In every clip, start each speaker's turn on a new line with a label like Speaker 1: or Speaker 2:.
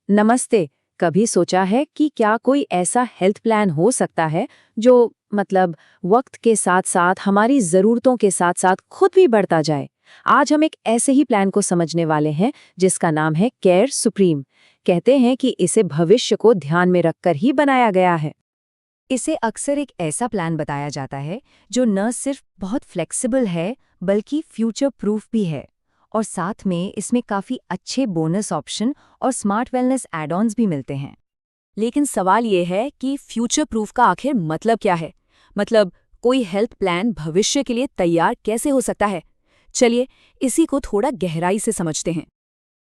Speaker 1: नमस्ते। कभी सोचा है कि क्या कोई ऐसा हेल्थ प्लान हो सकता है जो मतलब वक्त के साथ साथ हमारी ज़रूरतों के साथ साथ खुद भी बढ़ता जाए। आज हम एक ऐसे ही प्लान को समझने वाले हैं जिसका नाम है केयर सुप्रीम। कहते हैं कि इसे भविष्य को ध्यान में रखकर ही बनाया गया है।
Speaker 2: इसे अक्सर एक ऐसा प्लान बताया जाता है जो न सिर्फ बहुत फ्लेक्सिबल है बल्कि फ्यूचर प्रूफ भी है और साथ में इसमें काफ़ी अच्छे बोनस ऑप्शन और स्मार्ट वेलनेस एड-ऑन्स भी मिलते हैं।
Speaker 3: लेकिन सवाल ये है कि फ्यूचर प्रूफ का आखिर मतलब क्या है? मतलब कोई हेल्थ प्लान भविष्य के लिए तैयार कैसे हो सकता है? चलिए इसी को थोड़ा गहराई से समझते हैं।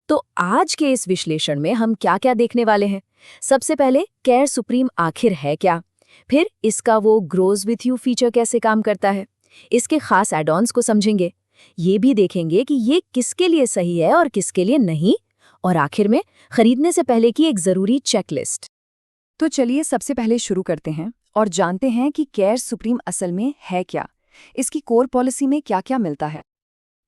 Speaker 3: तो आज के इस विश्लेषण में हम क्या-क्या देखने वाले हैं? सबसे पहले केयर सुप्रीम आखिर है क्या? फिर इसका वो ग्रोज विथ यू फीचर कैसे काम करता है? इसके खास एड-ऑन्स को समझेंगे। ये भी देखेंगे कि ये किसके लिए सही है और किसके लिए नहीं। और आखिर में खरीदने से पहले की एक जरूरी चेकलिस्ट।
Speaker 2: तो चलिए सबसे पहले शुरू करते हैं और जानते हैं कि केयर सुप्रीम असल में है क्या, इसकी कोर पॉलिसी में क्या-क्या मिलता है।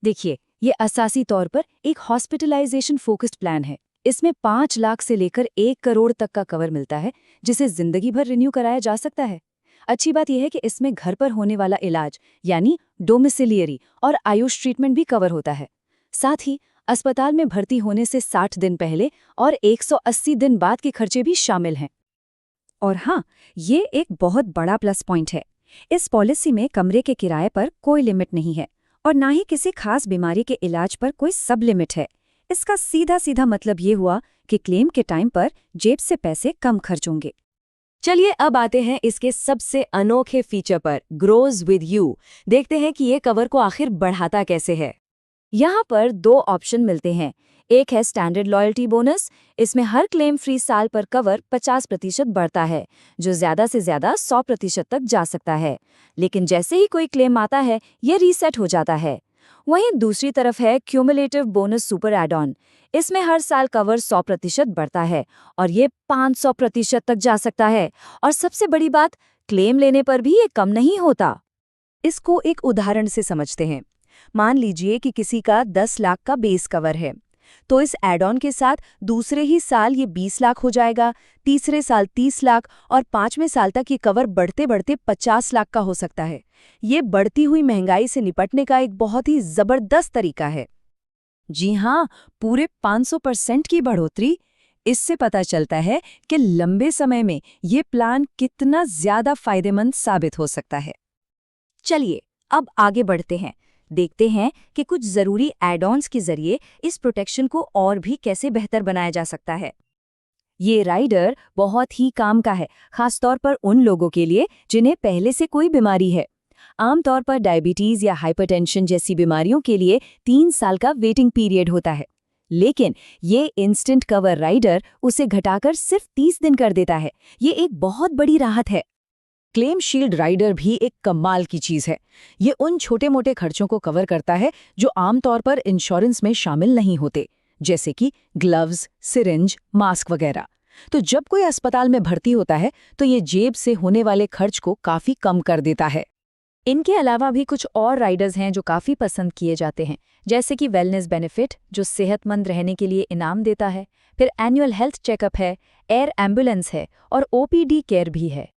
Speaker 1: देखिए, ये असासी तौर पर एक हॉस्पिटलाइजेशन फोकस्ड प्लान है। इसमें 5 लाख से लेकर 1 करोड़ तक का कवर मिलता है जिसे जिंदगी भर रिन्यू कराया जा सकता है। अच्छी बात यह है कि इसमें घर पर होने वाला इलाज यानी डोमिसिलियरी और आयुष ट्रीटमेंट भी कवर होता है। साथ ही अस्पताल में भर्ती होने से 60 दिन पहले और 180 दिन बाद के खर्चे भी शामिल हैं।
Speaker 2: और हाँ, ये एक बहुत बड़ा प्लस पॉइंट है। इस पॉलिसी में कमरे के किराए पर कोई लिमिट नहीं है और ना ही किसी खास बीमारी के इलाज पर कोई सब लिमिट है। इसका सीधा सीधा मतलब ये हुआ कि क्लेम के टाइम पर जेब से पैसे कम खर्च होंगे।
Speaker 3: चलिए अब आते हैं इसके सबसे अनोखे फीचर पर, ग्रोज विद यू। देखते हैं कि ये कवर को आखिर बढ़ाता कैसे है। यहाँ पर 2 ऑप्शन मिलते हैं। एक है स्टैंडर्ड लॉयल्टी बोनस। इसमें हर क्लेम फ्री साल पर कवर 50% बढ़ता है, जो ज्यादा से ज्यादा 100% तक जा सकता है। लेकिन जैसे ही कोई क्लेम आता है, ये रीसेट हो जाता है। वहीं दूसरी तरफ है cumulative bonus super add on. इसमें हर साल कवर 100% बढ़ता है और ये 500% तक जा सकता है। और सबसे बड़ी बात, क्लेम लेने पर भी ये कम नहीं होता।
Speaker 2: इसको एक उदाहरण से समझते हैं। मान लीजिए कि किसी का 10 लाख का बेस कवर है, तो इस एड ऑन के साथ दूसरे ही साल ये 20 लाख हो जाएगा, तीसरे साल 30 लाख और 5वें साल तक ये कवर बढ़ते बढ़ते 50 लाख का हो सकता है। ये बढ़ती हुई महंगाई से निपटने का एक बहुत ही जबरदस्त तरीका है। जी हाँ, पूरे 500% की बढ़ोतरी। इससे पता चलता है कि लंबे समय में ये प्लान कितना ज्यादा फायदेमंद साबित हो सकता है।
Speaker 3: चलिए अब आगे बढ़ते हैं, देखते हैं कि कुछ जरूरी एड-ऑन्स के जरिए इस प्रोटेक्शन को और भी कैसे बेहतर बनाया जा सकता है।
Speaker 1: ये राइडर बहुत ही काम का है, खासतौर पर उन लोगों के लिए जिन्हें पहले से कोई बीमारी है। आमतौर पर डायबिटीज या हाइपरटेंशन जैसी बीमारियों के लिए 3 साल का वेटिंग पीरियड होता है, लेकिन ये इंस्टेंट कवर राइडर उसे घटाकर सिर्फ 30 दिन कर देता है। ये एक बहुत बड़ी राहत है। क्लेम शील्ड राइडर भी एक कमाल की चीज है। ये उन छोटे मोटे खर्चों को कवर करता है जो आमतौर पर इंश्योरेंस में शामिल नहीं होते, जैसे कि ग्लव्स, सिरिंज, मास्क वगैरह। तो जब कोई अस्पताल में भर्ती होता है तो ये जेब से होने वाले खर्च को काफी कम कर देता है।
Speaker 2: इनके अलावा भी कुछ और राइडर्स हैं जो काफ़ी पसंद किए जाते हैं, जैसे कि वेलनेस बेनिफिट जो सेहतमंद रहने के लिए इनाम देता है, फिर एनुअल हेल्थ चेकअप है, एयर एम्बुलेंस है और ओपीडी केयर भी है।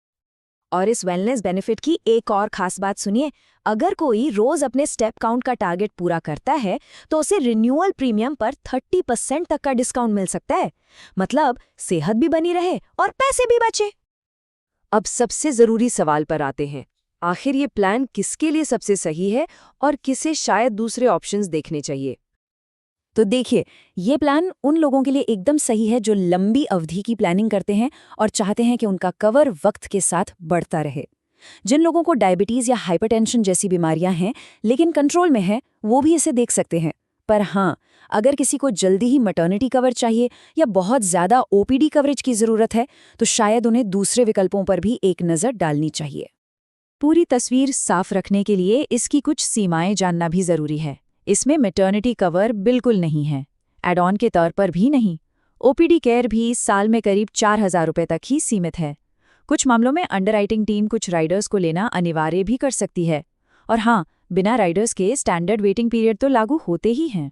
Speaker 3: और इस वेलनेस बेनिफिट की एक और खास बात सुनिए, अगर कोई रोज अपने स्टेप काउंट का टारगेट पूरा करता है तो उसे रिन्यूअल प्रीमियम पर 30% तक का डिस्काउंट मिल सकता है। मतलब सेहत भी बनी रहे और पैसे भी बचे।
Speaker 1: अब सबसे जरूरी सवाल पर आते हैं, आखिर ये प्लान किसके लिए सबसे सही है और किसे शायद दूसरे ऑप्शंस देखने चाहिए। तो देखिए, ये प्लान उन लोगों के लिए एकदम सही है जो लंबी अवधि की प्लानिंग करते हैं और चाहते हैं कि उनका कवर वक्त के साथ बढ़ता रहे। जिन लोगों को डायबिटीज या हाइपरटेंशन जैसी बीमारियां हैं लेकिन कंट्रोल में है, वो भी इसे देख सकते हैं। पर हाँ, अगर किसी को जल्दी ही मैटर्निटी कवर चाहिए या बहुत ज्यादा ओपीडी कवरेज की जरूरत है, तो शायद उन्हें दूसरे विकल्पों पर भी एक नजर डालनी चाहिए। पूरी तस्वीर साफ रखने के लिए इसकी कुछ सीमाएं जानना भी जरूरी है। इसमें मैटर्निटी कवर बिल्कुल नहीं है, एड ऑन के तौर पर भी नहीं। ओपीडी केयर भी साल में करीब 4,000 रुपये तक ही सीमित है। कुछ मामलों में अंडरराइटिंग टीम कुछ राइडर्स को लेना अनिवार्य भी कर सकती है। और हाँ, बिना राइडर्स के स्टैंडर्ड वेटिंग पीरियड तो लागू होते ही हैं।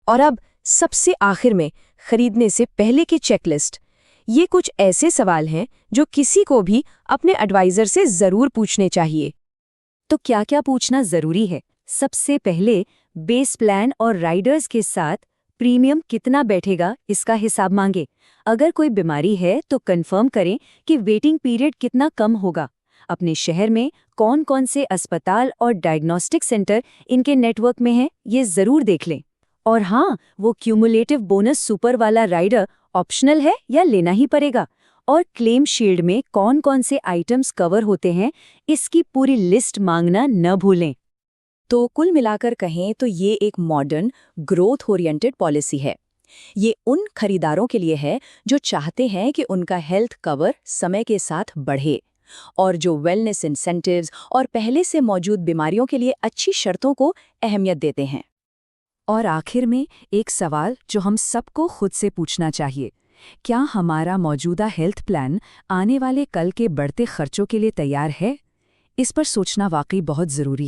Speaker 1: और अब सबसे आखिर में
Speaker 2: खरीदने से पहले की चेकलिस्ट। ये कुछ ऐसे सवाल हैं जो किसी को भी अपने एडवाइजर से ज़रूर पूछने चाहिए।
Speaker 3: तो क्या क्या पूछना जरूरी है? सबसे पहले बेस प्लान और राइडर्स के साथ प्रीमियम कितना बैठेगा इसका हिसाब मांगे। अगर कोई बीमारी है तो कंफर्म करें कि वेटिंग पीरियड कितना कम होगा। अपने शहर में कौन कौन से अस्पताल और डायग्नोस्टिक सेंटर इनके नेटवर्क में हैं, ये जरूर देख लें। और हाँ, वो क्यूमुलेटिव बोनस सुपर वाला राइडर ऑप्शनल है या लेना ही पड़ेगा, और क्लेम शील्ड में कौन कौन से आइटम्स कवर होते हैं इसकी पूरी लिस्ट मांगना न भूलें।
Speaker 2: तो कुल मिलाकर कहें तो ये एक मॉडर्न ग्रोथ ओरिएंटेड पॉलिसी है। ये उन खरीदारों के लिए है जो चाहते हैं कि उनका हेल्थ कवर समय के साथ बढ़े, और जो वेलनेस इंसेंटिव्स और पहले से मौजूद बीमारियों के लिए अच्छी शर्तों को अहमियत देते हैं।
Speaker 1: और आखिर में एक सवाल जो हम सबको खुद से पूछना चाहिए, क्या हमारा मौजूदा हेल्थ प्लान आने वाले कल के बढ़ते खर्चों के लिए तैयार है? इस पर सोचना वाकई बहुत ज़रूरी है।